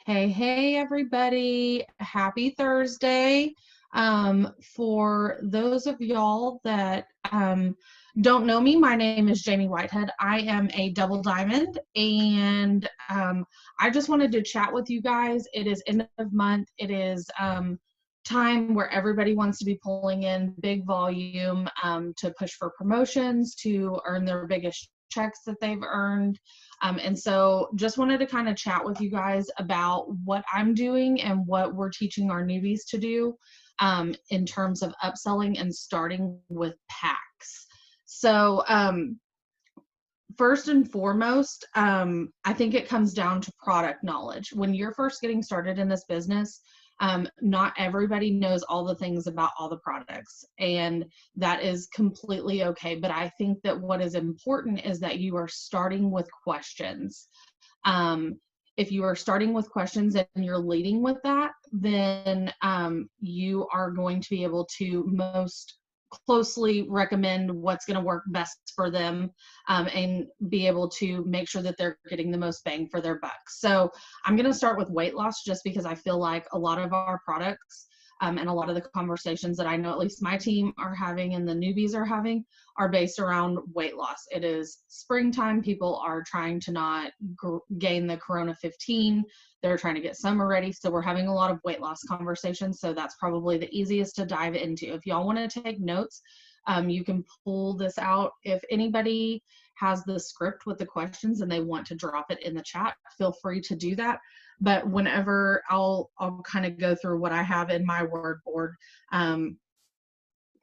Hey, everybody. Happy Thursday. For those of y'all that don't know me, my name is Jamie Whitehead. I am a double diamond, and I just wanted to chat with you guys. It is end of month. It is time where everybody wants to be pulling in big volume to push for promotions, to earn their biggest checks that they've earned. And so just wanted to kind of chat with you guys about what I'm doing and what we're teaching our newbies to do in terms of upselling and starting with packs. So first and foremost, I think it comes down to product knowledge. When you're first getting started in this business, not everybody knows all the things about all the products, and that is completely okay. But I think that what is important is that you are starting with questions. If you are starting with questions and you're leading with that, then you are going to be able to most closely recommend what's going to work best for them, and be able to make sure that they're getting the most bang for their buck. So I'm going to start with weight loss just because I feel like a lot of our products and a lot of the conversations that I know at least my team are having and the newbies are having are based around weight loss. It is springtime. People are trying to not gain the Corona 15. They're trying to get summer ready. So we're having a lot of weight loss conversations. So that's probably the easiest to dive into. If y'all want to take notes, you can pull this out. If anybody has the script with the questions and they want to drop it in the chat, feel free to do that. But whenever I'll kind of go through what I have in my word board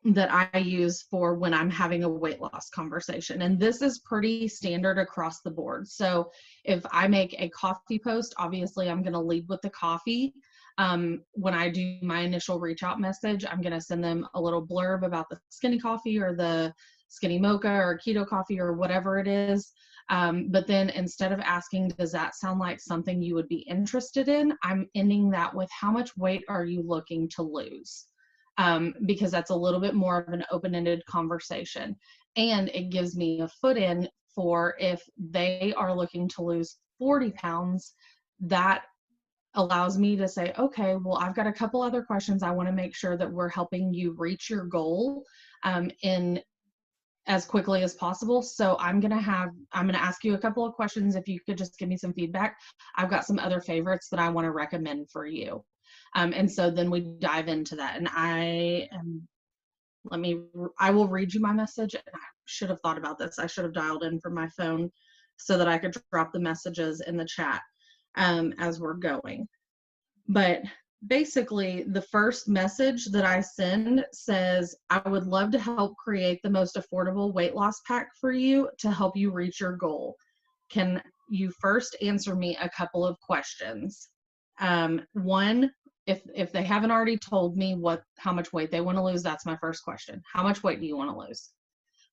that I use for when I'm having a weight loss conversation. And this is pretty standard across the board. So if I make a coffee post, obviously I'm going to lead with the coffee. When I do my initial reach out message, I'm going to send them a little blurb about the skinny coffee or the skinny mocha or keto coffee or whatever it is. But then instead of asking, does that sound like something you would be interested in? I'm ending that with, how much weight are you looking to lose? Because that's a little bit more of an open-ended conversation. And it gives me a foot in for if they are looking to lose 40 pounds, that allows me to say, okay, well, I've got a couple other questions. I want to make sure that we're helping you reach your goal in as quickly as possible. So I'm going to ask you a couple of questions. If you could just give me some feedback, I've got some other favorites that I want to recommend for you. And so then we dive into that. And I will read you my message. And I should have thought about this. I should have dialed in from my phone so that I could drop the messages in the chat as we're going. But basically, the first message that I send says, I would love to help create the most affordable weight loss pack for you to help you reach your goal. Can you first answer me a couple of questions? One, if they haven't already told me how much weight they want to lose, that's my first question. How much weight do you want to lose?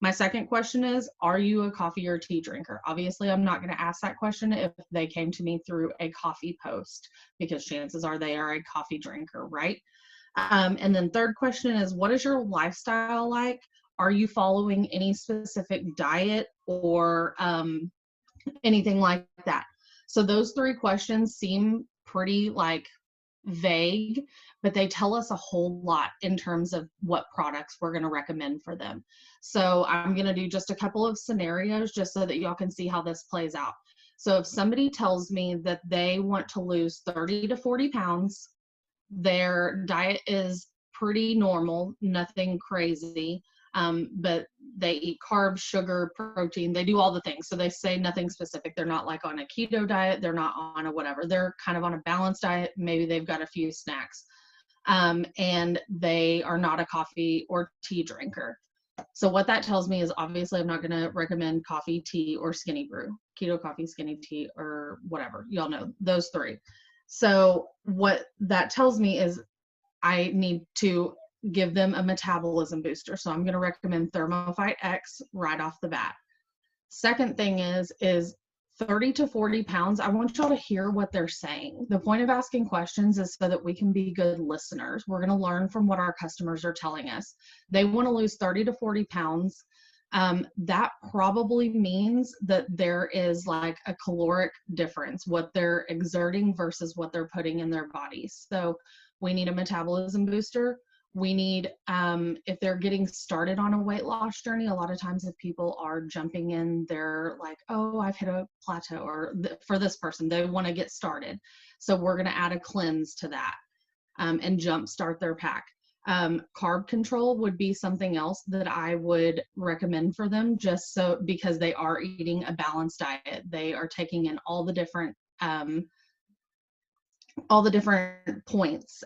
My second question is, are you a coffee or tea drinker? Obviously, I'm not going to ask that question if they came to me through a coffee post, because chances are they are a coffee drinker, right? And then third question is, what is your lifestyle like? Are you following any specific diet or anything like that? So those three questions seem pretty vague, but they tell us a whole lot in terms of what products we're going to recommend for them. So I'm going to do just a couple of scenarios just so that y'all can see how this plays out. So if somebody tells me that they want to lose 30 to 40 pounds, their diet is pretty normal, nothing crazy, but they eat carbs, sugar, protein, they do all the things. So they say nothing specific. They're not like on a keto diet. They're not on a whatever. They're kind of on a balanced diet. Maybe they've got a few snacks. And they are not a coffee or tea drinker. So what that tells me is, obviously I'm not going to recommend coffee, tea, or skinny brew, keto coffee, skinny tea, or whatever. Y'all know those three. So what that tells me is I need to give them a metabolism booster. So I'm going to recommend Thermophyte X right off the bat. Second thing is 30 to 40 pounds. I want y'all to hear what they're saying. The point of asking questions is so that we can be good listeners. We're going to learn from what our customers are telling us. They want to lose 30 to 40 pounds. that probably means that there is like a caloric difference, what they're exerting versus what they're putting in their bodies. So we need a metabolism booster. We need, if they're getting started on a weight loss journey, a lot of times if people are jumping in, they're like, oh, I've hit a plateau, or for this person, they want to get started. So we're going to add a cleanse to that, and jumpstart their pack. Carb control would be something else that I would recommend for them, just so, because they are eating a balanced diet. They are taking in all the different points.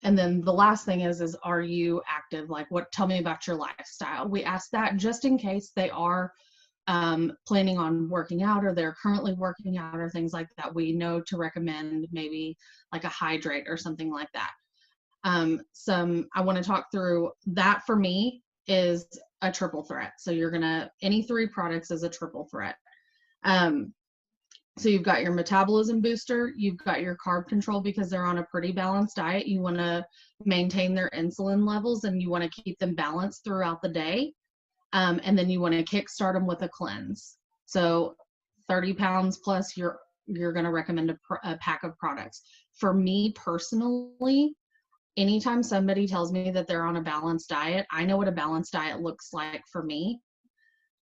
And then the last thing is are you active? Like, what, tell me about your lifestyle. We ask that just in case they are planning on working out, or they're currently working out, or things like that. We know to recommend maybe like a hydrate or something like that. I want to talk through that. For me, is a triple threat. So you're gonna, any 3 products is a triple threat. So you've got your metabolism booster, you've got your carb control, because they're on a pretty balanced diet. You want to maintain their insulin levels, and you want to keep them balanced throughout the day. And then you want to kickstart them with a cleanse. So 30 pounds plus, you're going to recommend a pack of products. For me personally, anytime somebody tells me that they're on a balanced diet, I know what a balanced diet looks like for me.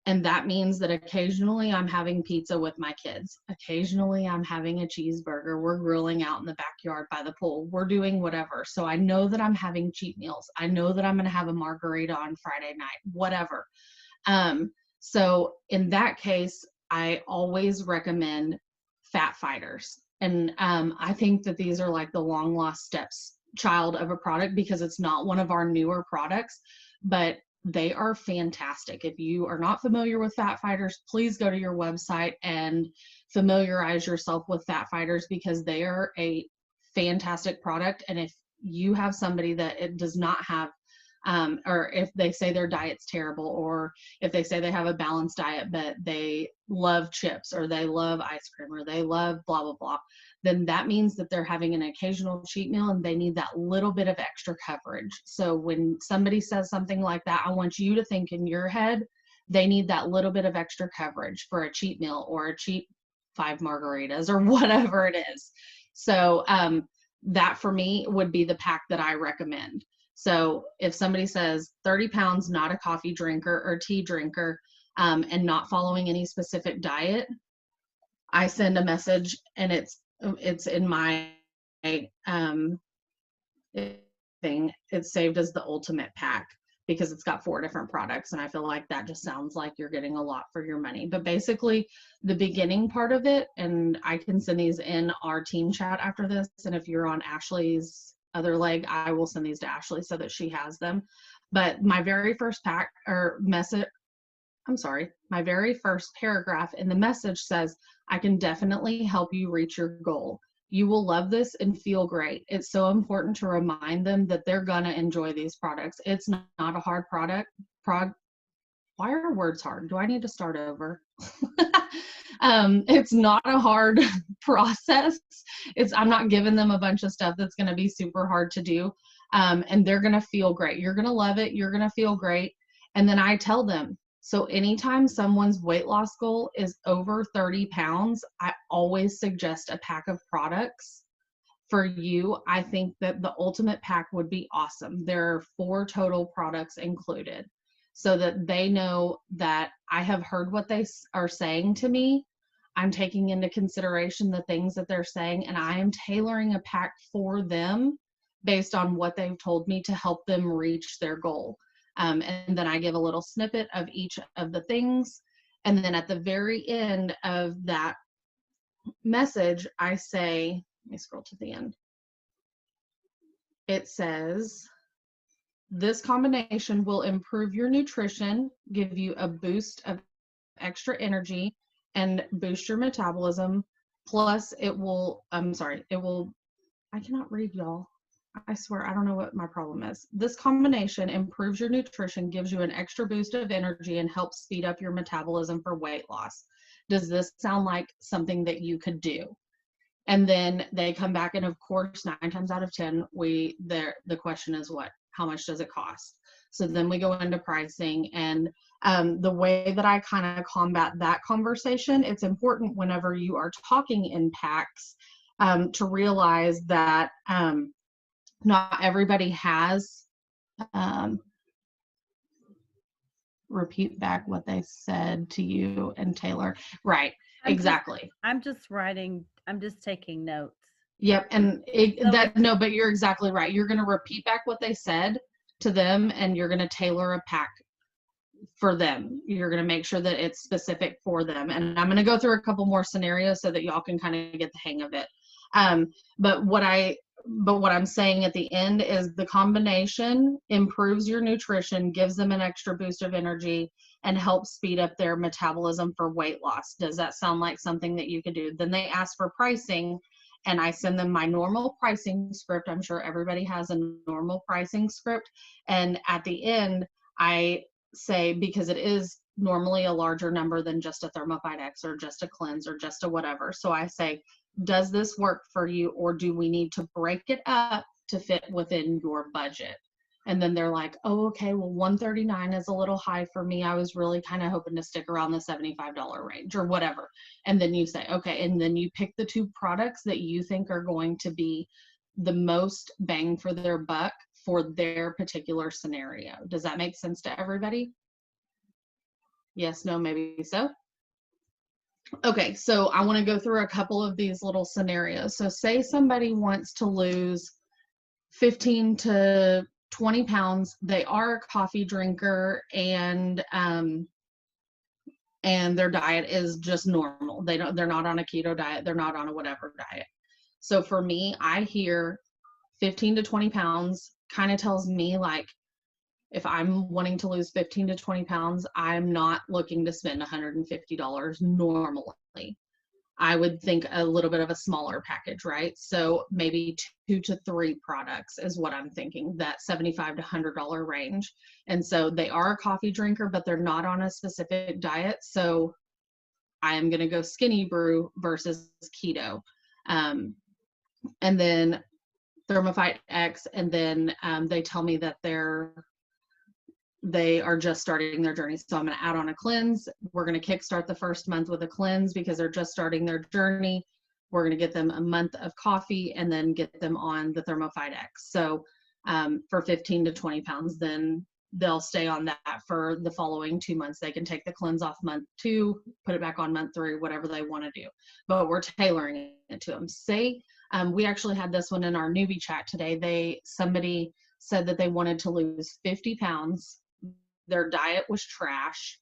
And that means that occasionally I'm having pizza with my kids. Occasionally I'm having a cheeseburger. We're grilling out in the backyard by the pool. We're doing whatever. So I know that I'm having cheat meals. I know that I'm going to have a margarita on Friday night, whatever. So in that case, I always recommend fat fighters. And I think that these are like the long lost steps child of a product, because it's not one of our newer products, but they are fantastic. If you are not familiar with fat fighters, please go to your website and familiarize yourself with fat fighters, because they are a fantastic product. And if you have somebody that it does not have, or if they say their diet's terrible, or if they say they have a balanced diet but they love chips, or they love ice cream, or they love blah blah blah, then that means that they're having an occasional cheat meal and they need that little bit of extra coverage. So when somebody says something like that, I want you to think in your head, they need that little bit of extra coverage for a cheat meal, or a cheap 5 margaritas, or whatever it is. So that for me would be the pack that I recommend. So if somebody says 30 pounds, not a coffee drinker or tea drinker, and not following any specific diet, I send a message, and it's in my thing. It's saved as the ultimate pack, because it's got 4 different products, and I feel like that just sounds like you're getting a lot for your money. But basically the beginning part of it, and I can send these in our team chat after this, and if you're on Ashley's other leg, I will send these to Ashley so that she has them. But my very first pack or message, my very first paragraph in the message says, I can definitely help you reach your goal. You will love this and feel great. It's so important to remind them that they're going to enjoy these products. It's not a hard product. Why are words hard? Do I need to start over? It's not a hard process. I'm not giving them a bunch of stuff that's going to be super hard to do. And they're going to feel great. You're going to love it. You're going to feel great. And then I tell them, so anytime someone's weight loss goal is over 30 pounds, I always suggest a pack of products for you. I think that the ultimate pack would be awesome. There are 4 total products included, so that they know that I have heard what they are saying to me. I'm taking into consideration the things that they're saying, and I am tailoring a pack for them based on what they've told me to help them reach their goal. And then I give a little snippet of each of the things. And then at the very end of that message, I say, let me scroll to the end. It says, this combination will improve your nutrition, give you a boost of extra energy, and boost your metabolism. Plus it will, I cannot read, y'all. I swear, I don't know what my problem is. This combination improves your nutrition, gives you an extra boost of energy, and helps speed up your metabolism for weight loss. Does this sound like something that you could do? And then they come back, and of course, 9 times out of 10, the question is what? How much does it cost? So then we go into pricing, and the way that I kind of combat that conversation, it's important whenever you are talking in packs to realize that not everybody has, repeat back what they said to you and Taylor. Right, exactly. I'm just taking notes. Yep, and no, but you're exactly right. You're going to repeat back what they said to them, and you're going to tailor a pack for them. You're going to make sure that it's specific for them. And I'm going to go through a couple more scenarios so that y'all can kind of get the hang of it. But what I'm saying at the end is the combination improves your nutrition, gives them an extra boost of energy, and helps speed up their metabolism for weight loss. Does that sound like something that you could do? Then they ask for pricing, and I send them my normal pricing script. I'm sure everybody has a normal pricing script. And at the end, I say, because it is normally a larger number than just a Thermophyte X or just a cleanse or just a whatever. So I say, does this work for you, or do we need to break it up to fit within your budget? And then they're like, oh, okay, well, $139 is a little high for me. I was really kind of hoping to stick around the $75 range or whatever. And then you say, okay, and then you pick the two products that you think are going to be the most bang for their buck for their particular scenario. Does that make sense to everybody? Yes, no, maybe so. Okay, so I want to go through a couple of these little scenarios. So say somebody wants to lose 15 to 20 pounds. They are a coffee drinker, and their diet is just normal. They're not on a keto diet. They're not on a whatever diet. So for me, I hear 15 to 20 pounds kind of tells me, like, if I'm wanting to lose 15 to 20 pounds, I'm not looking to spend $150 normally. I would think a little bit of a smaller package, right? So maybe 2 to 3 products is what I'm thinking, that $75 to $100 range. And so they are a coffee drinker, but they're not on a specific diet. So I am going to go skinny brew versus keto. And then Thermophyte X, and then they tell me that they are just starting their journey. So I'm going to add on a cleanse. We're going to kickstart the first month with a cleanse because they're just starting their journey. We're going to get them a month of coffee and then get them on the Thermophyte X. So for 15 to 20 pounds, then they'll stay on that for the following 2 months. They can take the cleanse off month 2, put it back on month 3, whatever they want to do. But we're tailoring it to them. Say, we actually had this one in our newbie chat today. Somebody said that they wanted to lose 50 pounds. Their diet was trash,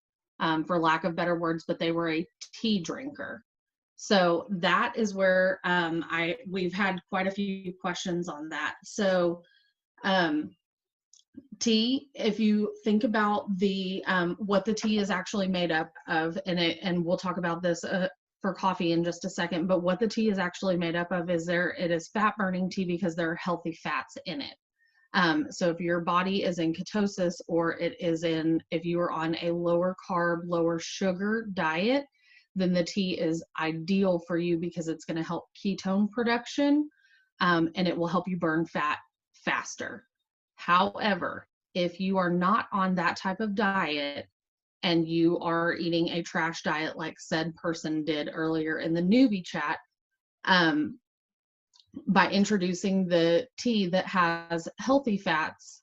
for lack of better words, but they were a tea drinker. So that is where we've had quite a few questions on that. So tea, if you think about the what the tea is actually made up of, and we'll talk about this for coffee in just a second, but what the tea is actually made up of is it is fat burning tea because there are healthy fats in it. So if your body is in ketosis, or if you are on a lower carb, lower sugar diet, then the tea is ideal for you because it's going to help ketone production, and it will help you burn fat faster. However, if you are not on that type of diet and you are eating a trash diet like said person did earlier in the newbie chat, by introducing the tea that has healthy fats,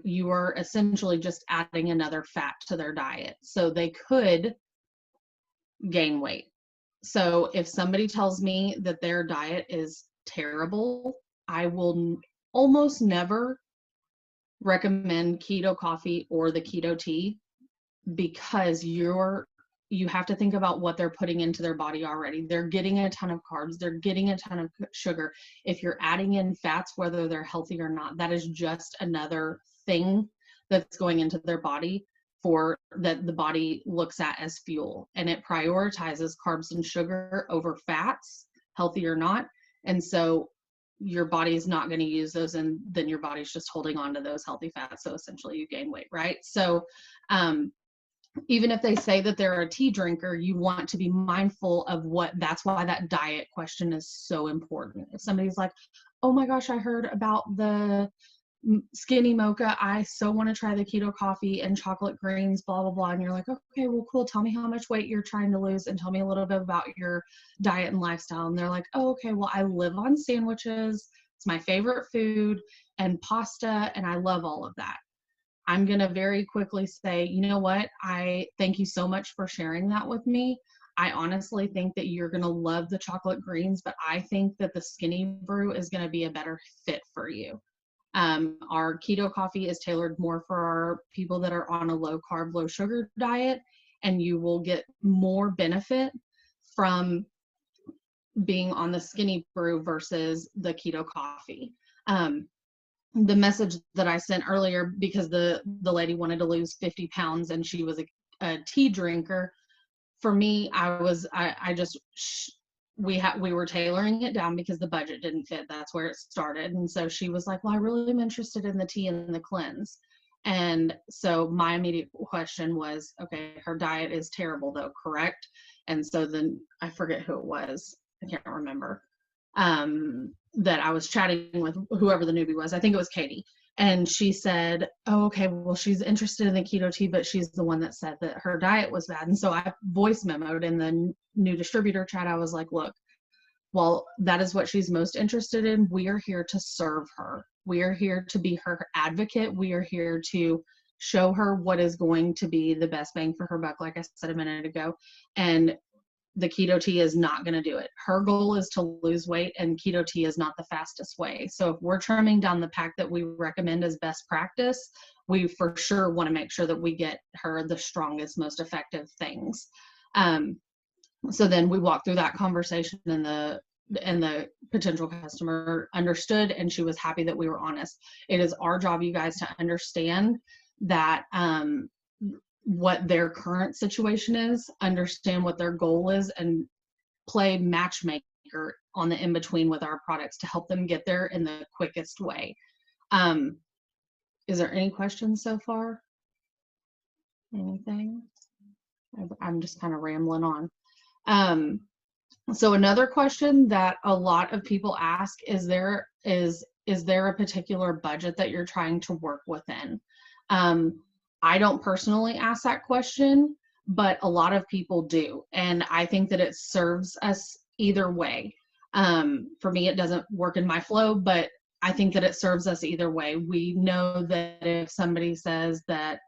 you are essentially just adding another fat to their diet. So they could gain weight. So if somebody tells me that their diet is terrible, I will almost never recommend keto coffee or the keto tea, because you have to think about what they're putting into their body already. They're getting a ton of carbs. They're getting a ton of sugar. If you're adding in fats, whether they're healthy or not, that is just another thing that's going into their body that the body looks at as fuel. And it prioritizes carbs and sugar over fats, healthy or not. And so your body is not going to use those, and then your body's just holding on to those healthy fats. So essentially you gain weight, right? So even if they say that they're a tea drinker, you want to be mindful of that's why that diet question is so important. If somebody's like, oh my gosh, I heard about the Skinny mocha, I so want to try the keto coffee and chocolate greens, blah, blah, blah. And you're like, okay, well, cool. Tell me how much weight you're trying to lose and tell me a little bit about your diet and lifestyle. And they're like, oh, okay, well, I live on sandwiches. It's my favorite food and pasta. And I love all of that. I'm going to very quickly say, you know what? I thank you so much for sharing that with me. I honestly think that you're going to love the chocolate greens, but I think that the skinny brew is going to be a better fit for you. Our keto coffee is tailored more for our people that are on a low carb, low sugar diet, and you will get more benefit from being on the skinny brew versus the keto coffee. The message that I sent earlier, because the lady wanted to lose 50 pounds and she was a tea drinker. For me, we were tailoring it down because the budget didn't fit. That's where it started. And so she was like, well, I really am interested in the tea and the cleanse. And so my immediate question was, okay, her diet is terrible though, correct? And so then I forget who it was. I can't remember. That I was chatting with, whoever the newbie was. I think it was Katie. And she said, oh, okay, well, she's interested in the keto tea, but she's the one that said that her diet was bad. And so I voice memoed in the new distributor chat. I was like, look, well, that is what she's most interested in. We are here to serve her. We are here to be her advocate. We are here to show her what is going to be the best bang for her buck, like I said a minute ago. And the keto tea is not going to do it. Her goal is to lose weight, and keto tea is not the fastest way. So if we're trimming down the pack that we recommend as best practice, we for sure want to make sure that we get her the strongest, most effective things. So then we walked through that conversation, and the potential customer understood, and she was happy that we were honest. It is our job, you guys, to understand that what their current situation is, understand what their goal is, and play matchmaker on the in-between with our products to help them get there in the quickest way. Is there any questions so far? Anything? I'm just kind of rambling on. So another question that a lot of people ask is there a particular budget that you're trying to work within? I don't personally ask that question, but a lot of people do. And I think that it serves us either way. For me, it doesn't work in my flow, but I think that it serves us either way. We know that if somebody says that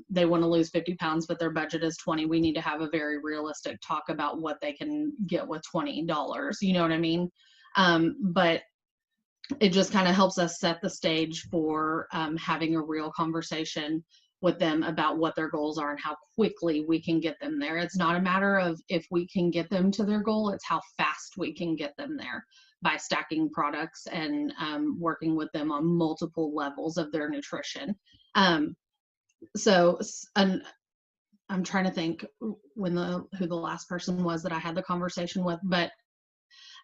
they want to lose 50 pounds, but their budget is 20, we need to have a very realistic talk about what they can get with $20. You know what I mean? But it just kind of helps us set the stage for having a real conversation with them about what their goals are and how quickly we can get them there. It's not a matter of if we can get them to their goal, it's how fast we can get them there by stacking products and working with them on multiple levels of their nutrition. So I'm trying to think who the last person was that I had the conversation with, but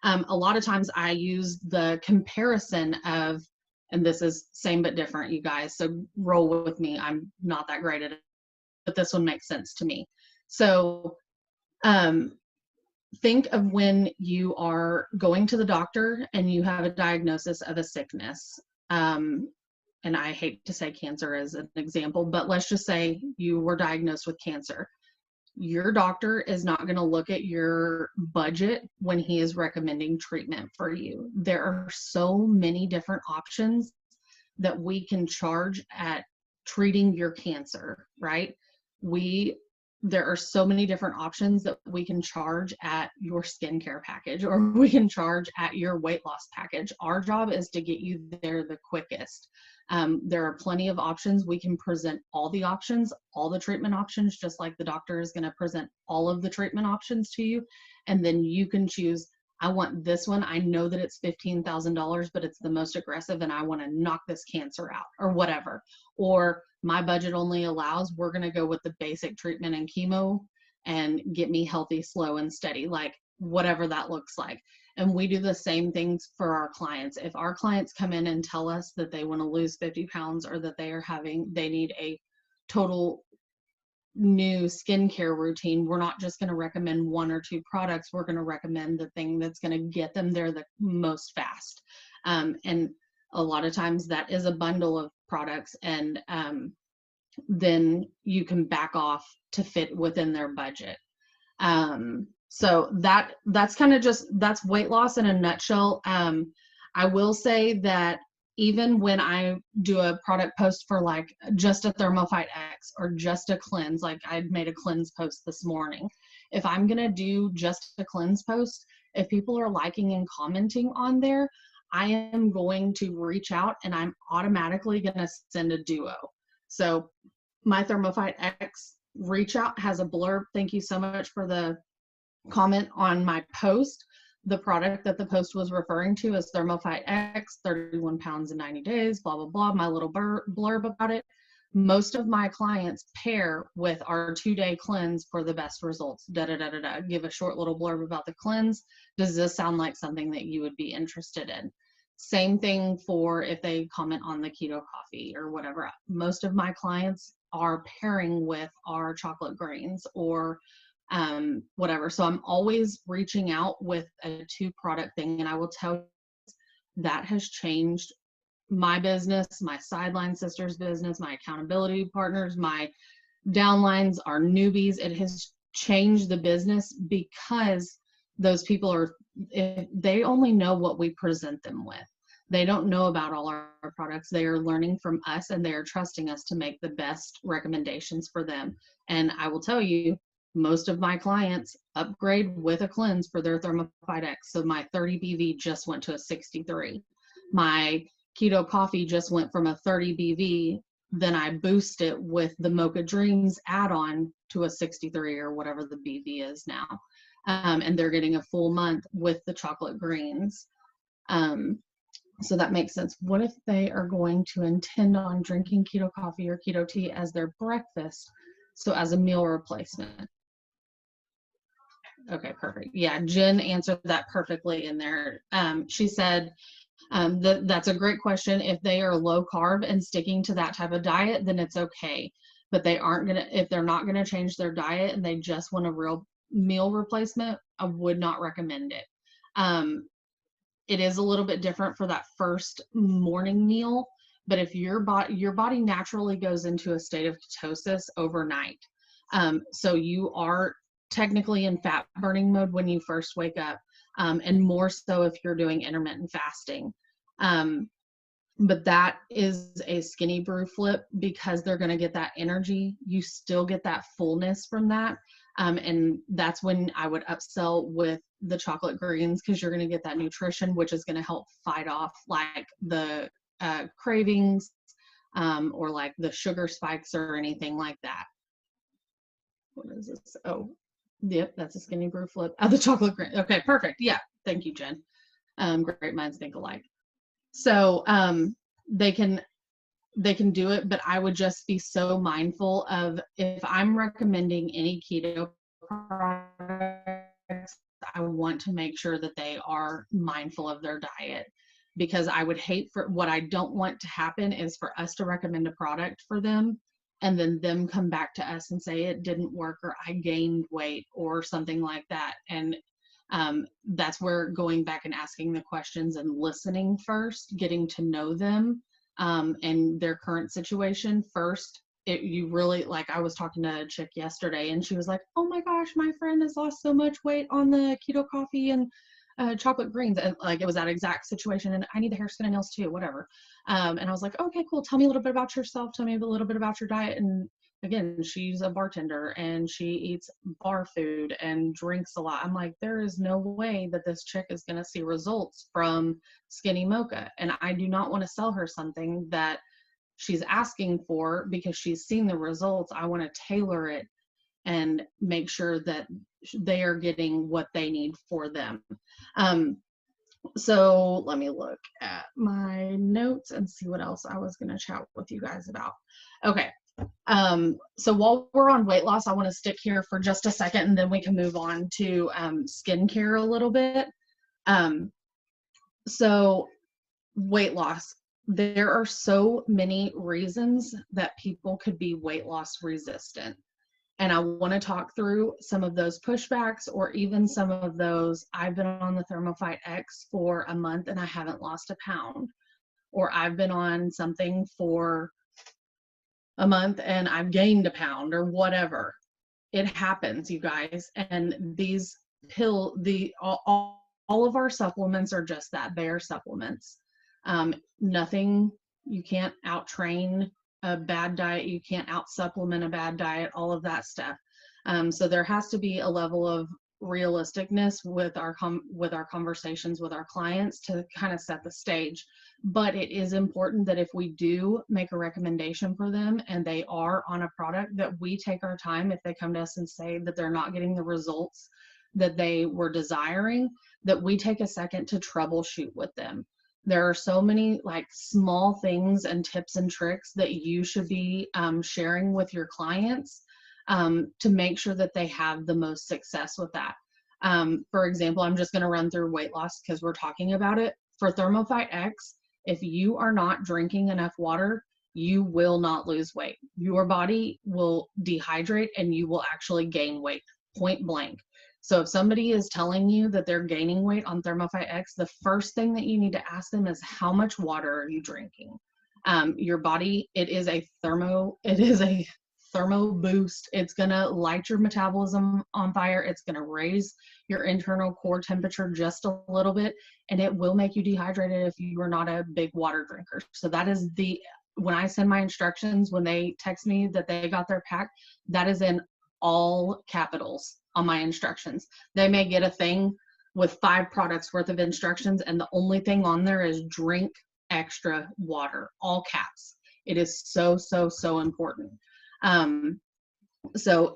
a lot of times I use the comparison of, and this is same but different, you guys, so roll with me. I'm not that great at it, but this one makes sense to me. So think of when you are going to the doctor and you have a diagnosis of a sickness. And I hate to say cancer as an example, but let's just say you were diagnosed with cancer. Your doctor is not going to look at your budget when he is recommending treatment for you. There are so many different options that we can charge at treating your cancer, right? There are so many different options that we can charge at your skincare package, or we can charge at your weight loss package. Our job is to get you there the quickest. There are plenty of options. We can present all the options, all the treatment options, just like the doctor is going to present all of the treatment options to you. And then you can choose, I want this one. I know that it's $15,000, but it's the most aggressive and I want to knock this cancer out, or whatever. Or my budget only allows, we're going to go with the basic treatment and chemo and get me healthy, slow and steady, like whatever that looks like. And we do the same things for our clients. If our clients come in and tell us that they want to lose 50 pounds or that they need a total new skincare routine, we're not just going to recommend one or two products. We're going to recommend the thing that's going to get them there the most fast. And A lot of times that is a bundle of products, and then you can back off to fit within their budget. So that's kind of just, that's weight loss in a nutshell. I will say that even when I do a product post for like just a Thermophyte X or just a cleanse, like I made a cleanse post this morning, if I'm going to do just a cleanse post, if people are liking and commenting on there, I am going to reach out and I'm automatically going to send a duo. So my Thermophyte X reach out has a blurb. Thank you so much for the comment on my post. The product that the post was referring to is Thermophyte X, 31 pounds in 90 days, blah, blah, blah, my little blurb about it. Most of my clients pair with our 2-day cleanse for the best results. Da, da, da, da, da. Give a short little blurb about the cleanse. Does this sound like something that you would be interested in? Same thing for if they comment on the keto coffee or whatever. Most of my clients are pairing with our chocolate grains or whatever. So I'm always reaching out with a 2-product thing. And I will tell you that has changed my business, my sideline sisters business, my accountability partners, my downlines, our newbies. It has changed the business because those people are, they only know what we present them with. They don't know about all our products. They are learning from us and they are trusting us to make the best recommendations for them. And I will tell you, most of my clients upgrade with a cleanse for their Thermophyte X. So my 30 BV just went to a 63. My keto coffee just went from a 30 BV. Then I boost it with the Mocha Dreams add-on to a 63 or whatever the BV is now. And they're getting a full month with the chocolate greens. So that makes sense. What if they are going to intend on drinking keto coffee or keto tea as their breakfast, so as a meal replacement? Okay, perfect. Yeah, Jen answered that perfectly in there. She said, that's a great question. If they are low carb and sticking to that type of diet, then it's okay. But they aren't gonna, if they're not gonna change their diet and they just want a real meal replacement, I would not recommend it. It is a little bit different for that first morning meal, but if your body naturally goes into a state of ketosis overnight. So you are technically in fat burning mode when you first wake up, and more so if you're doing intermittent fasting. But that is a skinny brew flip because they're going to get that energy. You still get that fullness from that. And that's when I would upsell with the chocolate greens, because you're going to get that nutrition, which is going to help fight off like the cravings or like the sugar spikes or anything like that. What is this? Oh, yep, that's a skinny brew flip. Oh, the chocolate green. Okay, perfect. Yeah, thank you, Jen. Great minds think alike. So they can do it, but I would just be so mindful of, if I'm recommending any keto products, I want to make sure that they are mindful of their diet, because I would hate for, what I don't want to happen is for us to recommend a product for them and then them come back to us and say it didn't work or I gained weight or something like that. And that's where going back and asking the questions and listening first, getting to know them and their current situation first. You really, like, I was talking to a chick yesterday and she was like, oh my gosh, my friend has lost so much weight on the keto coffee and chocolate greens. And like, it was that exact situation. And I need the hair, skin, and nails too, whatever. And I was like, okay, cool. Tell me a little bit about yourself. Tell me a little bit about your diet. And again, she's a bartender and she eats bar food and drinks a lot. I'm like, there is no way that this chick is going to see results from Skinny Mocha. And I do not want to sell her something that she's asking for because she's seen the results. I want to tailor it and make sure that they are getting what they need for them. So let me look at my notes and see what else I was going to chat with you guys about. Okay. So while we're on weight loss, I want to stick here for just a second and then we can move on to skincare a little bit. So weight loss, there are so many reasons that people could be weight loss resistant. And I want to talk through some of those pushbacks, or even some of those, I've been on the Thermophyte X for a month and I haven't lost a pound. or I've been on something for a month and I've gained a pound or whatever. It happens, you guys. And these all of our supplements are just that. They are supplements. Nothing, you can't out train a bad diet. You can't out supplement a bad diet, all of that stuff. So there has to be a level of realisticness with our conversations with our clients to kind of set the stage. But it is important that if we do make a recommendation for them and they are on a product, that we take our time. If they come to us and say that they're not getting the results that they were desiring, that we take a second to troubleshoot with them. There are so many like small things and tips and tricks that you should be sharing with your clients to make sure that they have the most success with that. For example, I'm just going to run through weight loss because we're talking about it. For ThermoFight X, if you are not drinking enough water, you will not lose weight. Your body will dehydrate and you will actually gain weight, point blank. So if somebody is telling you that they're gaining weight on ThermoFight X, the first thing that you need to ask them is, how much water are you drinking? Your body, it is a thermo boost. It's going to light your metabolism on fire. It's going to raise your internal core temperature just a little bit, and it will make you dehydrated if you are not a big water drinker. So that is when I send my instructions, when they text me that they got their pack, that is in all capitals on my instructions. They may get a thing with 5 products worth of instructions, and the only thing on there is drink extra water, all caps. It is so, so, so important. So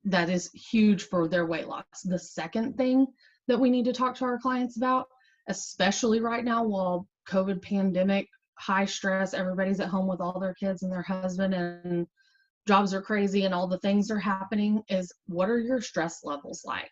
that is huge for their weight loss. The second thing that we need to talk to our clients about, especially right now while COVID pandemic, high stress, everybody's at home with all their kids and their husband, and jobs are crazy and all the things are happening, is what are your stress levels like?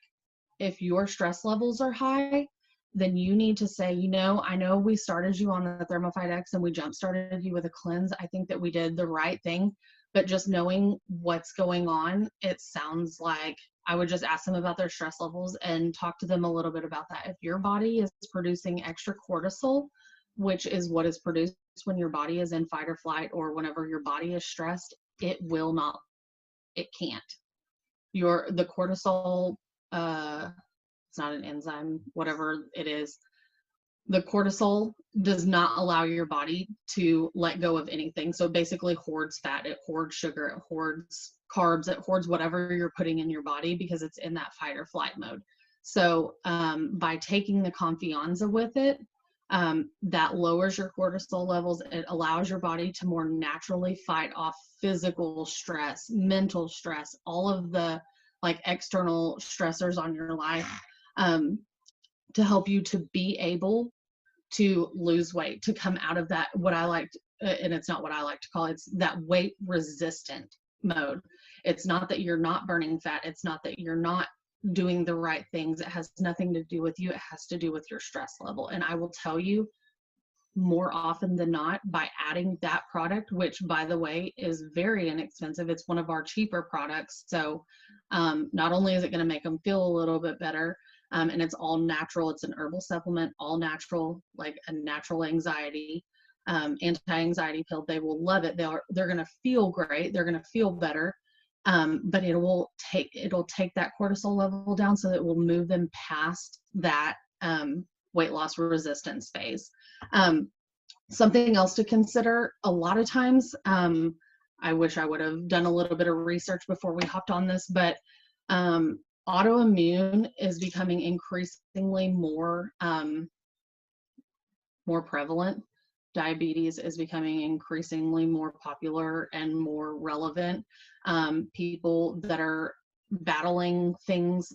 If your stress levels are high, then you need to say, I know we started you on the ThermoFight X and we jump started you with a cleanse. I think that we did the right thing, but just knowing what's going on, it sounds like I would just ask them about their stress levels and talk to them a little bit about that. If your body is producing extra cortisol, which is what is produced when your body is in fight or flight, or whenever your body is stressed, it can't. The cortisol, it's not an enzyme, whatever it is. The cortisol does not allow your body to let go of anything. So it basically hoards fat, it hoards sugar, it hoards carbs, it hoards whatever you're putting in your body because it's in that fight or flight mode. So by taking the Confianza with it, that lowers your cortisol levels. It allows your body to more naturally fight off physical stress, mental stress, all of the like external stressors on your life, to help you to be able to lose weight, to come out of that, what I like, and it's not what I like to call it, it's that weight resistant mode. It's not that you're not burning fat. It's not that you're not doing the right things. It has nothing to do with you. It has to do with your stress level. And I will tell you, more often than not, by adding that product, which by the way is very inexpensive, it's one of our cheaper products. So not only is it going to make them feel a little bit better, and it's all natural, it's an herbal supplement, all natural, like a natural anti-anxiety pill. They will love it. They're going to feel great. They're going to feel better. But it'll take that cortisol level down, so that it will move them past that weight loss resistance phase. Something else to consider, a lot of times, I wish I would have done a little bit of research before we hopped on this, but autoimmune is becoming increasingly more prevalent. Diabetes is becoming increasingly more popular and more relevant. People that are battling things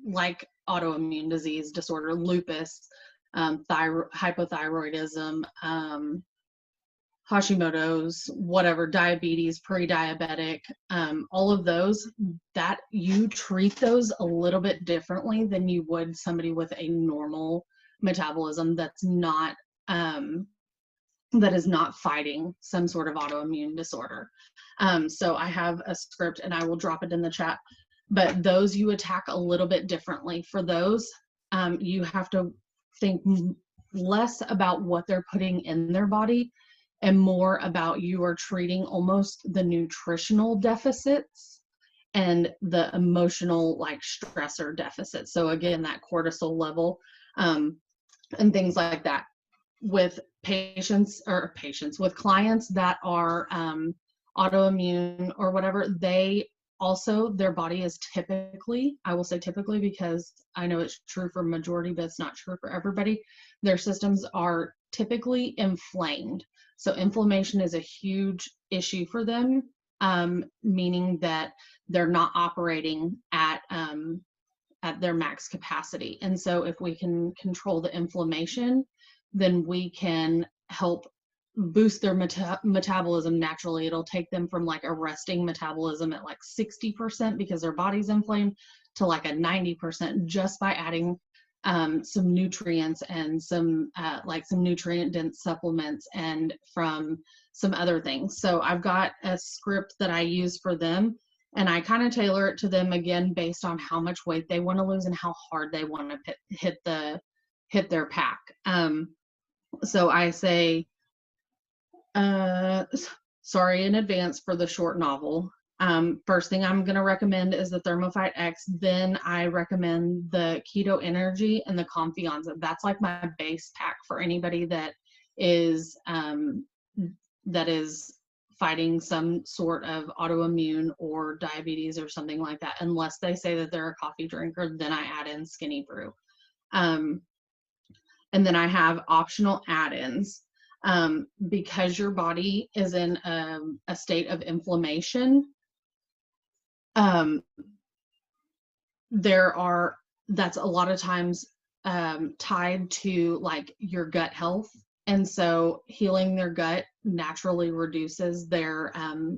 like autoimmune disease disorder, lupus, hypothyroidism, Hashimoto's, whatever, diabetes, pre-diabetic, all of those, that you treat those a little bit differently than you would somebody with a normal metabolism that's not that is not fighting some sort of autoimmune disorder. So I have a script and I will drop it in the chat, but those you attack a little bit differently. For those, you have to think less about what they're putting in their body and more about you are treating almost the nutritional deficits and the emotional like stressor deficits. So again, that cortisol level, and things like that with patients with clients that are autoimmune or whatever. They also, their body is typically, I will say typically because I know it's true for majority, but it's not true for everybody, their systems are typically inflamed. So inflammation is a huge issue for them, meaning that they're not operating at their max capacity. And so if we can control the inflammation, then we can help boost their metabolism naturally. It'll take them from like a resting metabolism at like 60% because their body's inflamed to like a 90% just by adding some nutrients and some nutrient dense supplements and from some other things. So I've got a script that I use for them, and I kind of tailor it to them again based on how much weight they want to lose and how hard they want to hit their pack. So I say, sorry in advance for the short novel. First thing I'm going to recommend is the Thermophyte X. Then I recommend the Keto Energy and the Confianza. That's like my base pack for anybody that is fighting some sort of autoimmune or diabetes or something like that. Unless they say that they're a coffee drinker, then I add in Skinny Brew. And then I have optional add-ins. Because your body is in a state of inflammation, that's a lot of times tied to like your gut health. And so healing their gut naturally reduces their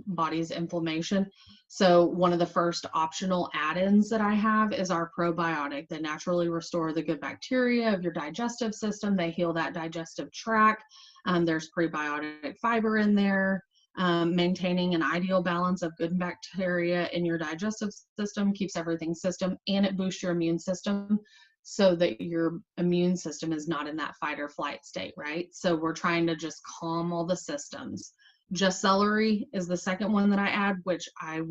body's inflammation. So one of the first optional add-ins that I have is our probiotic that naturally restore the good bacteria of your digestive system. They heal that digestive tract. There's prebiotic fiber in there. Maintaining an ideal balance of good bacteria in your digestive system keeps everything system, and it boosts your immune system so that your immune system is not in that fight or flight state, right? So we're trying to just calm all the systems. Just celery is the second one that I add, which I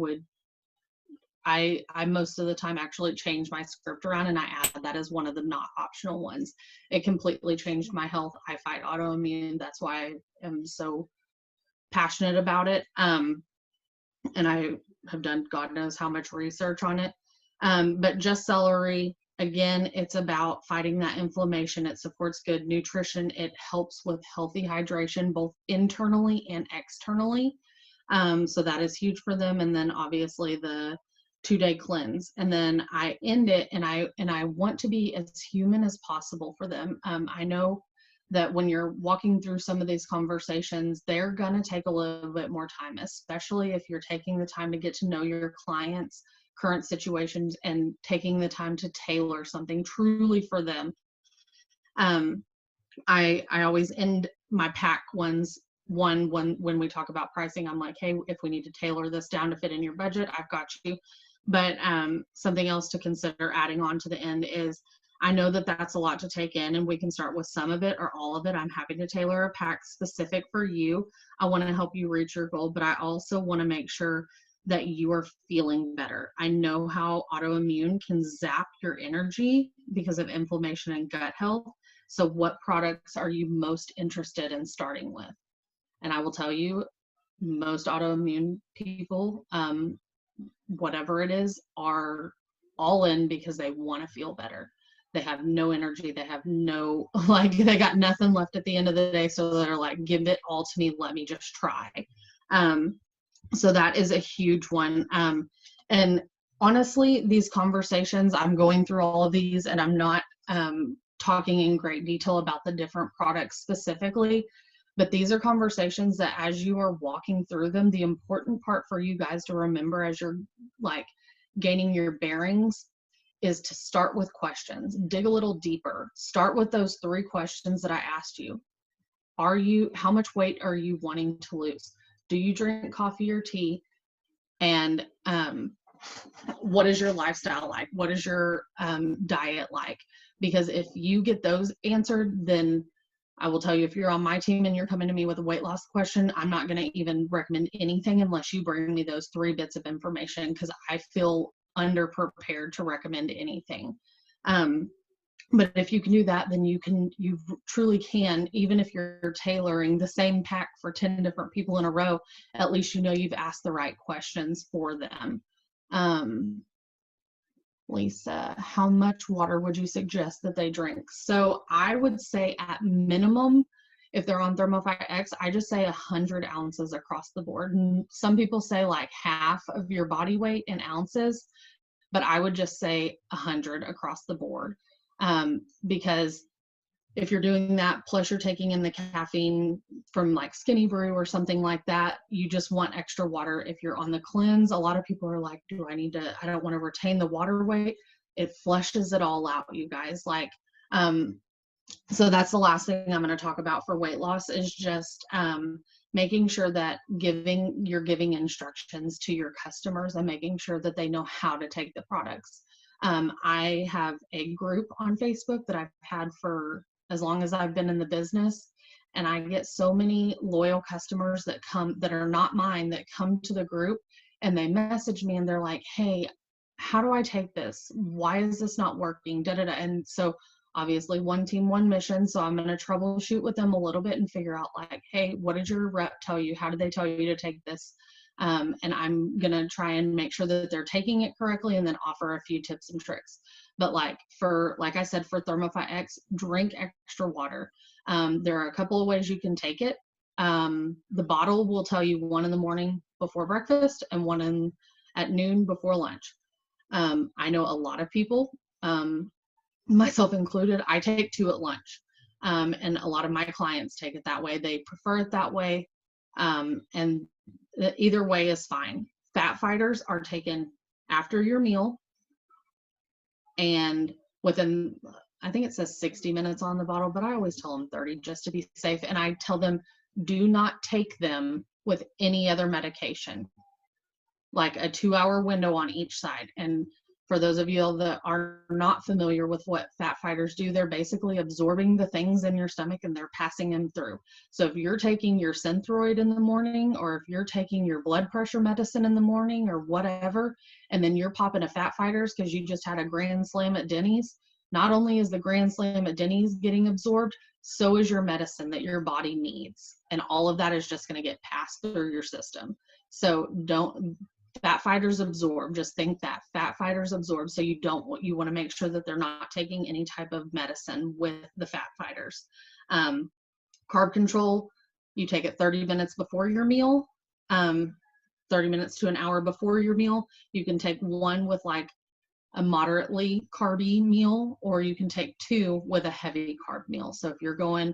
most of the time actually change my script around and I add that as one of the not optional ones. It completely changed my health. I fight autoimmune. That's why I am so passionate about it. And I have done God knows how much research on it. But just celery, again, it's about fighting that inflammation. It supports good nutrition. It helps with healthy hydration, both internally and externally. So that is huge for them. And then obviously the 2-day cleanse. And then I end it, and I want to be as human as possible for them. I know that when you're walking through some of these conversations, they're going to take a little bit more time, especially if you're taking the time to get to know your clients' current situations and taking the time to tailor something truly for them. I always end my pack ones when we talk about pricing. I'm like, hey, if we need to tailor this down to fit in your budget, I've got you. But something else to consider adding on to the end is, I know that that's a lot to take in, and we can start with some of it or all of it. I'm happy to tailor a pack specific for you. I want to help you reach your goal, but I also want to make sure that you are feeling better. I know how autoimmune can zap your energy because of inflammation and gut health. So what products are you most interested in starting with? And I will tell you, most autoimmune people, whatever it is, are all in because they want to feel better. They have no energy. They have no, like, they got nothing left at the end of the day. So they're like, give it all to me. Let me just try. So that is a huge one. And honestly, these conversations, I'm going through all of these and I'm not talking in great detail about the different products specifically, but these are conversations that as you are walking through them, the important part for you guys to remember as you're like gaining your bearings is to start with questions. Dig a little deeper. Start with those 3 questions that I asked you. How much weight are you wanting to lose? Do you drink coffee or tea? And what is your lifestyle like? What is your diet like? Because if you get those answered, then I will tell you, if you're on my team and you're coming to me with a weight loss question, I'm not going to even recommend anything unless you bring me those 3 bits of information, because I feel underprepared to recommend anything. But if you can do that, then you truly can, even if you're tailoring the same pack for 10 different people in a row, at least you know you've asked the right questions for them. Lisa, how much water would you suggest that they drink? So I would say at minimum, if they're on Thermofy X, I just say 100 ounces across the board. And some people say like half of your body weight in ounces, but I would just say 100 across the board. Because if you're doing that, plus you're taking in the caffeine from like Skinny Brew or something like that, you just want extra water. If you're on the cleanse, a lot of people are like, I don't want to retain the water weight. It flushes it all out, you guys. Like, so that's the last thing I'm going to talk about for weight loss is just making sure that you're giving instructions to your customers and making sure that they know how to take the products. I have a group on Facebook that I've had for as long as I've been in the business, and I get so many loyal customers that are not mine, that come to the group and they message me and they're like, hey, how do I take this? Why is this not working? And so obviously one team, one mission. So I'm going to troubleshoot with them a little bit and figure out like, hey, what did your rep tell you? How did they tell you to take this? And I'm going to try and make sure that they're taking it correctly and then offer a few tips and tricks. But like I said, for Thermofy X, drink extra water. There are a couple of ways you can take it. The bottle will tell you 1 in the morning before breakfast and 1 at noon before lunch. I know a lot of people, myself included, I take 2 at lunch. And a lot of my clients take it that way. They prefer it that way. And either way is fine. Fat fighters are taken after your meal and within, I think it says 60 minutes on the bottle, but I always tell them 30 just to be safe. And I tell them, do not take them with any other medication, like a 2-hour window on each side. And for those of you that are not familiar with what fat fighters do, they're basically absorbing the things in your stomach and they're passing them through. So if you're taking your Synthroid in the morning, or if you're taking your blood pressure medicine in the morning or whatever, and then you're popping a fat fighters because you just had a grand slam at Denny's, not only is the grand slam at Denny's getting absorbed, so is your medicine that your body needs. And all of that is just going to get passed through your system. So fat fighters absorb. Just think that fat fighters absorb. So you want to make sure that they're not taking any type of medicine with the fat fighters. Carb control, you take it 30 minutes before your meal, 30 minutes to an hour before your meal. You can take 1 with like a moderately carby meal, or you can take 2 with a heavy carb meal. So if you're going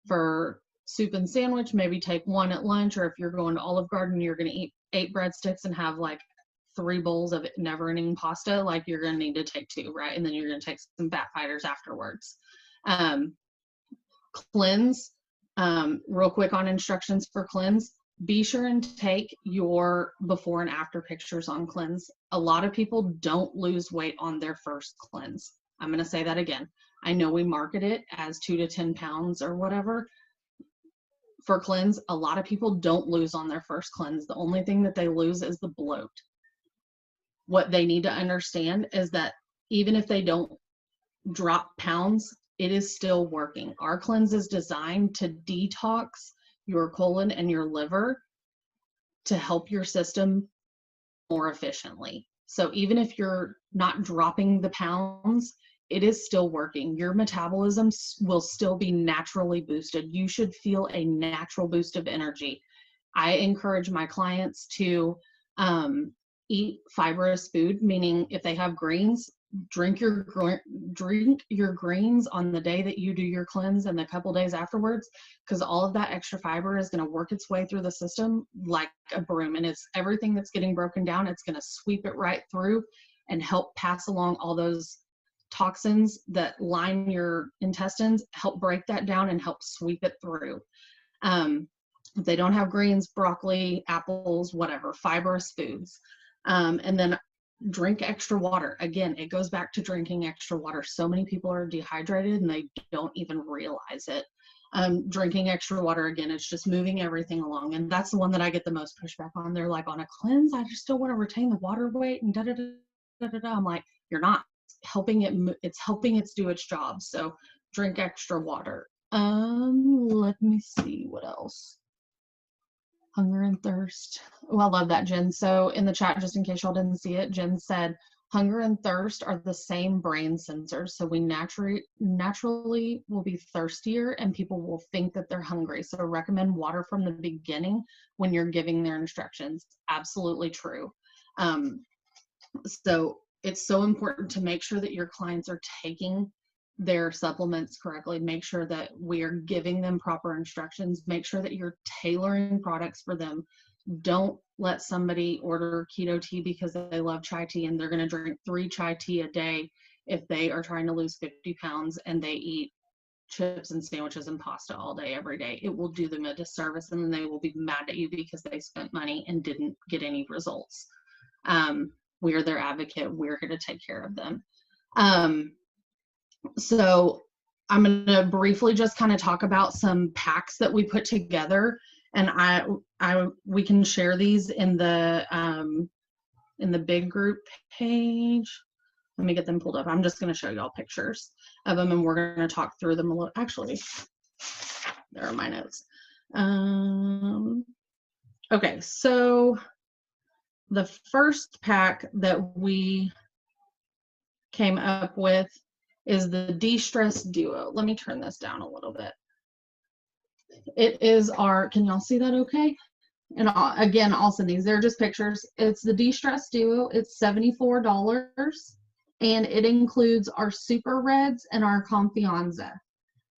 for soup and sandwich, maybe take 1 at lunch, or if you're going to Olive Garden, you're going to eat 8 breadsticks and have like 3 bowls of never-ending pasta, like you're going to need to take 2, right? And then you're going to take some fat fighters afterwards. Cleanse, real quick on instructions for cleanse. Be sure and take your before and after pictures on cleanse. A lot of people don't lose weight on their first cleanse. I'm going to say that again. I know we market it as 2 to 10 pounds or whatever. For cleanse, a lot of people don't lose on their first cleanse. The only thing that they lose is the bloat. What they need to understand is that even if they don't drop pounds, it is still working. Our cleanse is designed to detox your colon and your liver to help your system more efficiently. So even if you're not dropping the pounds, it is still working. Your metabolism will still be naturally boosted. You should feel a natural boost of energy. I encourage my clients to eat fibrous food, meaning if they have greens, drink your greens on the day that you do your cleanse and a couple days afterwards, because all of that extra fiber is going to work its way through the system like a broom, and it's everything that's getting broken down, it's going to sweep it right through and help pass along all those toxins that line your intestines, help break that down and help sweep it through. If they don't have greens, broccoli, apples, whatever, fibrous foods. And then drink extra water. Again, it goes back to drinking extra water. So many people are dehydrated and they don't even realize it. Drinking extra water, again, it's just moving everything along. And that's the one that I get the most pushback on. They're like, on a cleanse, I just still want to retain the water weight and da da da da da da. I'm like, you're not helping it. It's helping it do its job. So drink extra water. Let me see what else. Hunger and thirst. Oh, I love that, Jen. So in the chat, just in case y'all didn't see it, Jen said, hunger and thirst are the same brain sensors. So we naturally will be thirstier and people will think that they're hungry. So recommend water from the beginning when you're giving their instructions. Absolutely true. So it's so important to make sure that your clients are taking their supplements correctly. Make sure that we are giving them proper instructions. Make sure that you're tailoring products for them. Don't let somebody order keto tea because they love chai tea and they're going to drink 3 chai tea a day if they are trying to lose 50 pounds and they eat chips and sandwiches and pasta all day every day. It will do them a disservice and then they will be mad at you because they spent money and didn't get any results. We're their advocate. We're here to take care of them. So I'm going to briefly just kind of talk about some packs that we put together, and we can share these in the big group page. Let me get them pulled up. I'm just going to show y'all pictures of them, and we're going to talk through them a little. Actually, there are my notes. Okay, so the first pack that we came up with is the De-Stress Duo. Let me turn this down a little bit. It is our, can y'all see that okay? And again, I'll send these, they're just pictures. It's the De-Stress Duo. It's $74 and it includes our Super Reds and our Confianza.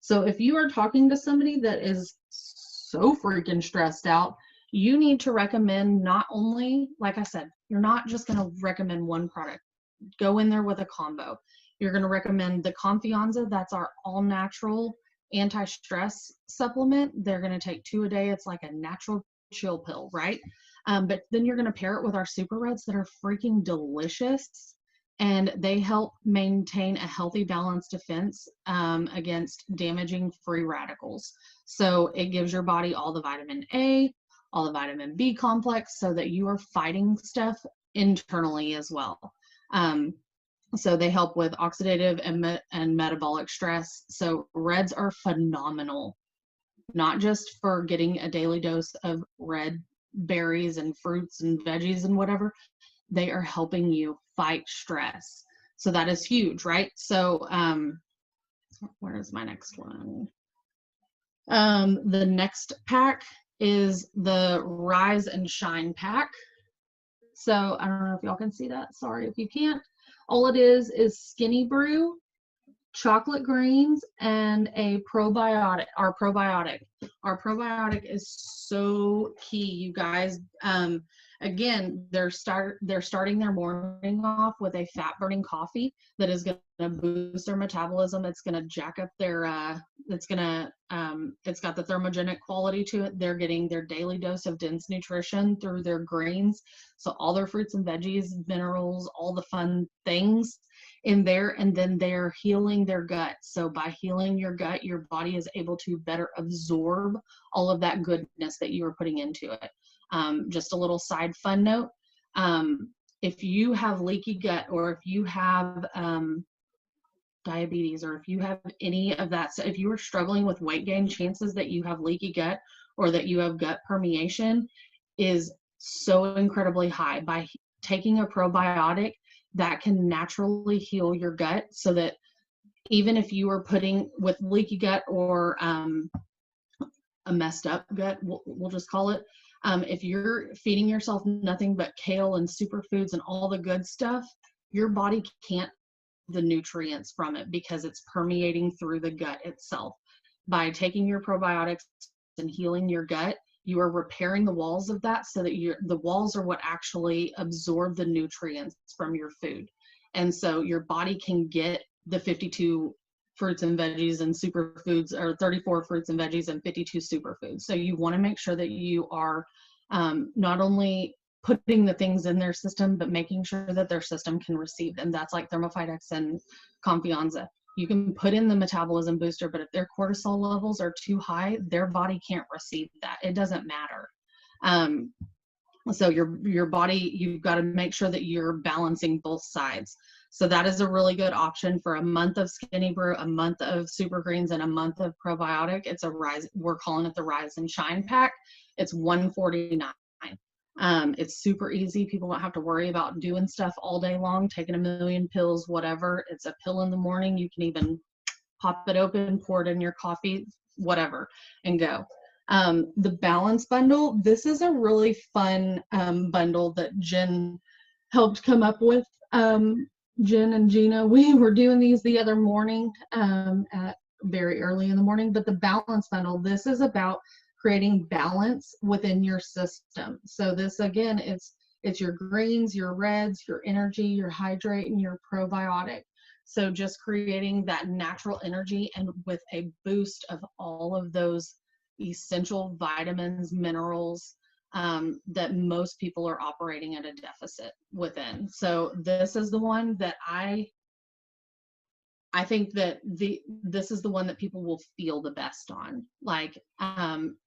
So if you are talking to somebody that is so freaking stressed out, you need to recommend not only, like I said, you're not just going to recommend one product. Go in there with a combo. You're going to recommend the Confianza. That's our all-natural anti-stress supplement. They're going to take 2 a day. It's like a natural chill pill, right? But then you're going to pair it with our Super Reds that are freaking delicious. And they help maintain a healthy, balanced defense against damaging free radicals. So it gives your body all the vitamin A, all the vitamin B complex, so that you are fighting stuff internally as well. So they help with oxidative and metabolic stress. So Reds are phenomenal, not just for getting a daily dose of red berries and fruits and veggies and whatever. They are helping you fight stress. So that is huge, right? So where is my next one? The next pack is the Rise and Shine pack. So I don't know if y'all can see that. Sorry if you can't. All it is Skinny Brew, chocolate grains, and a probiotic. Our probiotic is so key, you guys. Again, they're starting their morning off with a fat burning coffee that is going to boost their metabolism. It's going to jack up their it's got the thermogenic quality to it. They're getting their daily dose of dense nutrition through their greens, so all their fruits and veggies, minerals, all the fun things in there. And then they're healing their gut. So by healing your gut, your body is able to better absorb all of that goodness that you are putting into it. Just a little side fun note, if you have leaky gut, or if you have diabetes, or if you have any of that, so if you are struggling with weight gain, chances that you have leaky gut or that you have gut permeation is so incredibly high. By taking a probiotic, that can naturally heal your gut, so that even if you are putting with leaky gut or a messed up gut, we'll just call it, if you're feeding yourself nothing but kale and superfoods and all the good stuff, your body can't the nutrients from it because it's permeating through the gut itself. By taking your probiotics and healing your gut, you are repairing the walls of that, so that the walls are what actually absorb the nutrients from your food. And so your body can get the 52 fruits and veggies and superfoods, or 34 fruits and veggies and 52 superfoods. So you want to make sure that you are not only putting the things in their system, but making sure that their system can receive them. That's like Thermophytex and Confianza. You can put in the metabolism booster, but if their cortisol levels are too high, their body can't receive that. It doesn't matter. So your body, you've got to make sure that you're balancing both sides. So that is a really good option for a month of Skinny Brew, a month of Super Greens, and a month of probiotic. It's a rise. We're calling it the Rise and Shine pack. It's $149. It's super easy. People don't have to worry about doing stuff all day long, taking a million pills, whatever. It's a pill in the morning. You can even pop it open, pour it in your coffee, whatever, and go. The Balance Bundle, this is a really fun bundle that Jen helped come up with. Jen and Gina, we were doing these the other morning at very early in the morning, but the Balance Bundle, this is about creating balance within your system. So this, again, it's your greens, your reds, your energy, your hydrate, and your probiotic. So just creating that natural energy and with a boost of all of those essential vitamins, minerals that most people are operating at a deficit within. So this is the one that I think that this is the one that people will feel the best on. Like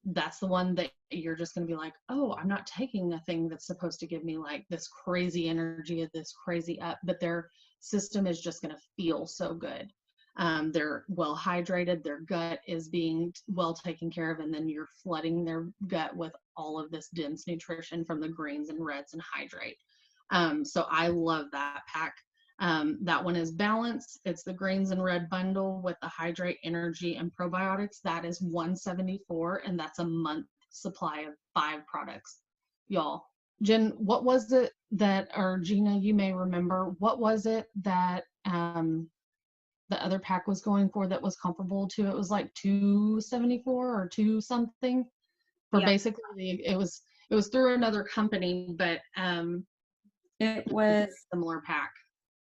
that's the one that you're just going to be like, oh, I'm not taking a thing that's supposed to give me like this crazy energy, this crazy up, but their system is just going to feel so good. They're well hydrated, their gut is being well taken care of, and then you're flooding their gut with all of this dense nutrition from the greens and reds and hydrate. So I love that pack. That one is Balance. It's the greens and red bundle with the hydrate, energy, and probiotics. That is $174, and that's a month supply of 5 products. Y'all, Jen, what was it that, or Gina, you may remember, what was it that the other pack was going for that was comparable to? It was like $274 or 2 something for basically, it was through another company, but it was similar pack.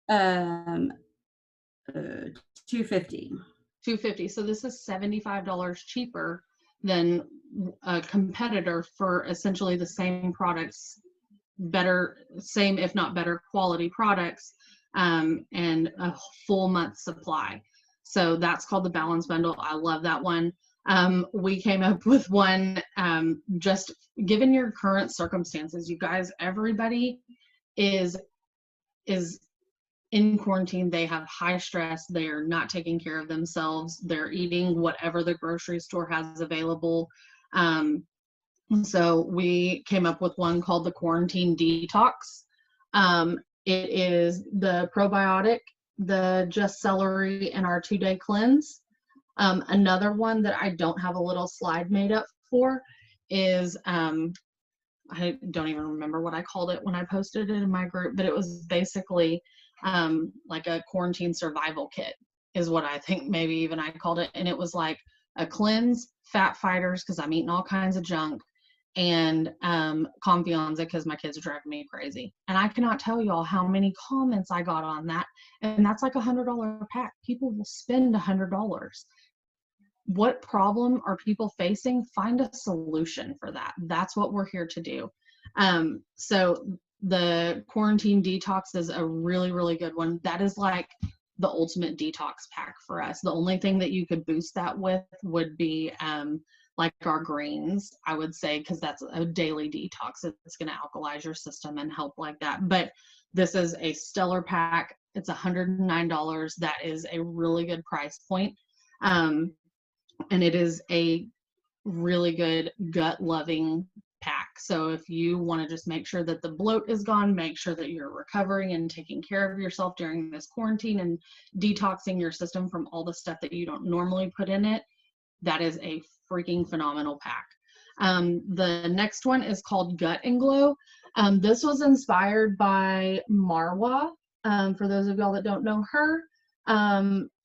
250. So this is $75 cheaper than a competitor for essentially the same products, better, same if not better quality products, and a full month supply. So that's called the Balance Bundle. I love that one. We came up with one just given your current circumstances, you guys, everybody is in quarantine. They have high stress. They are not taking care of themselves. They're eating whatever the grocery store has available. So we came up with one called the Quarantine Detox. It is the probiotic, the just celery, and our 2-day cleanse. Another one that I don't have a little slide made up for is I don't even remember what I called it when I posted it in my group, but it was basically like a quarantine survival kit is what I think maybe even I called it. And it was like a cleanse, fat fighters, because I'm eating all kinds of junk, and Confianza, because my kids are driving me crazy. And I cannot tell y'all how many comments I got on that. And that's like $100 pack. People will spend $100. What problem are people facing? Find a solution for that. That's what we're here to do. So the Quarantine Detox is a really, really good one. That is like the ultimate detox pack for us. The only thing that you could boost that with would be like our greens, I would say, because that's a daily detox. It's going to alkalize your system and help like that. But this is a stellar pack. It's $109. That is a really good price point. And it is a really good gut loving pack. So if you want to just make sure that the bloat is gone, make sure that you're recovering and taking care of yourself during this quarantine and detoxing your system from all the stuff that you don't normally put in it, that is a freaking phenomenal pack. The next one is called Gut and Glow. This was inspired by Marwa. For those of y'all that don't know her,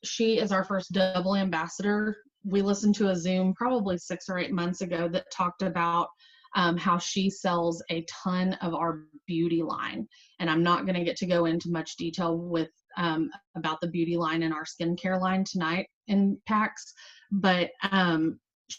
she is our first double ambassador. We listened to a Zoom probably 6 or 8 months ago that talked about how she sells a ton of our beauty line. And I'm not going to get to go into much detail with about the beauty line and our skincare line tonight in packs, but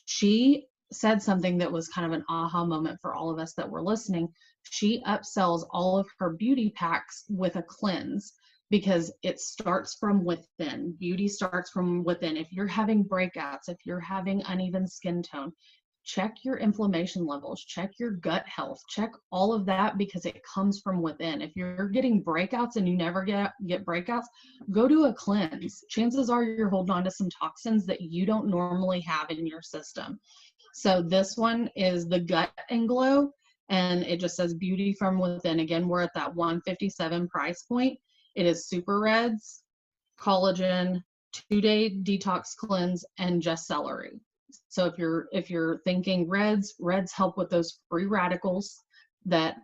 she said something that was kind of an aha moment for all of us that were listening. She upsells all of her beauty packs with a cleanse. because it starts from within. Beauty starts from within. If you're having breakouts, if you're having uneven skin tone, check your inflammation levels, check your gut health, check all of that, because it comes from within. If you're getting breakouts and you never get breakouts, go do a cleanse. Chances are you're holding on to some toxins that you don't normally have in your system. So this one is the Gut and Glow, and it just says beauty from within. Again, we're at that $157 price point. It is super reds, collagen, 2-day detox cleanse, and just celery. So if you're thinking reds help with those free radicals that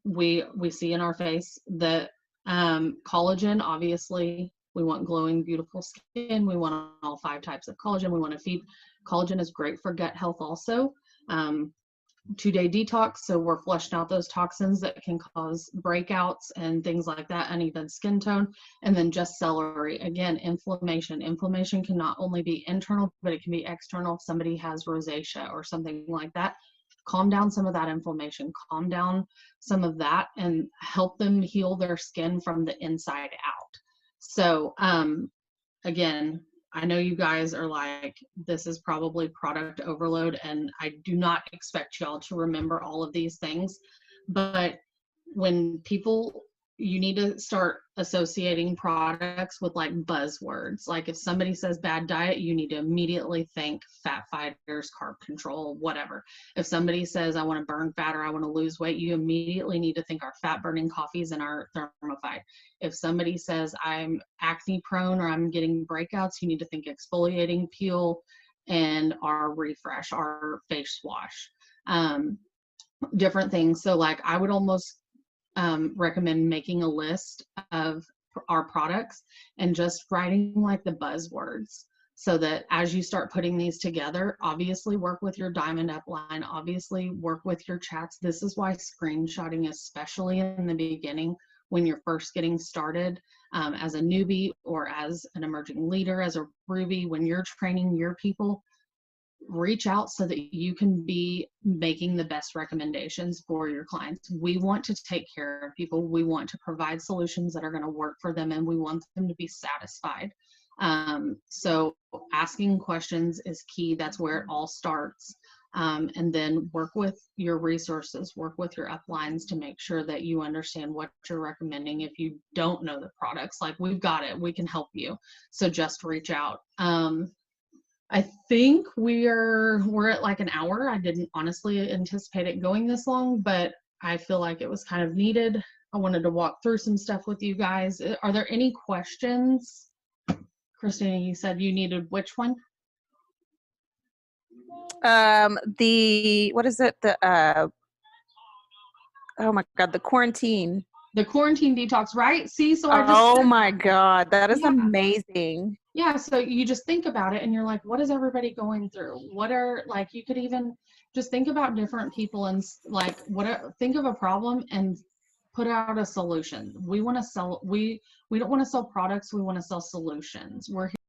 we see in our face. The collagen, obviously, we want glowing, beautiful skin. We want all 5 types of collagen. We want to feed. Collagen is great for gut health also. 2-day detox, so we're flushing out those toxins that can cause breakouts and things like that, uneven skin tone. And then just celery, again, inflammation. Inflammation can not only be internal, but it can be external. If somebody has rosacea or something like that, calm down some of that inflammation, calm down some of that, and help them heal their skin from the inside out. So again, I know you guys are like, this is probably product overload, and I do not expect y'all to remember all of these things. But when people, you need to start associating products with like buzzwords. Like if somebody says bad diet, you need to immediately think fat fighters, carb control, whatever. If somebody says I want to burn fat or I want to lose weight, you immediately need to think our fat burning coffees and our thermophyte. If somebody says I'm acne prone or I'm getting breakouts, you need to think exfoliating peel and our refresh, our face wash, different things. So like I would almost recommend making a list of our products and just writing like the buzzwords, so that as you start putting these together, obviously work with your diamond upline, obviously work with your chats. This is why screenshotting, especially in the beginning when you're first getting started, as a newbie or as an emerging leader, as a Ruby, when you're training your people, reach out so that you can be making the best recommendations for your clients. We want to take care of people. We want to provide solutions that are going to work for them, and we want them to be satisfied. So asking questions is key. That's where it all starts. And then work with your resources, work with your uplines to make sure that you understand what you're recommending. If you don't know the products, like we've got it, we can help you. So just reach out. I think we're at like an hour. I didn't honestly anticipate it going this long, but I feel like it was kind of needed. I wanted to walk through some stuff with you guys. Are there any questions? Christina, you said you needed which one? What is it? Oh my God, the quarantine. The quarantine detox, right? See, so I just Oh my God, that is Yeah. amazing. Yeah, so you just think about it and you're like, what is everybody going through? What are, like, you could even just think about different people and like, think of a problem and put out a solution. We want to sell, we don't want to sell products, we want to sell solutions. We're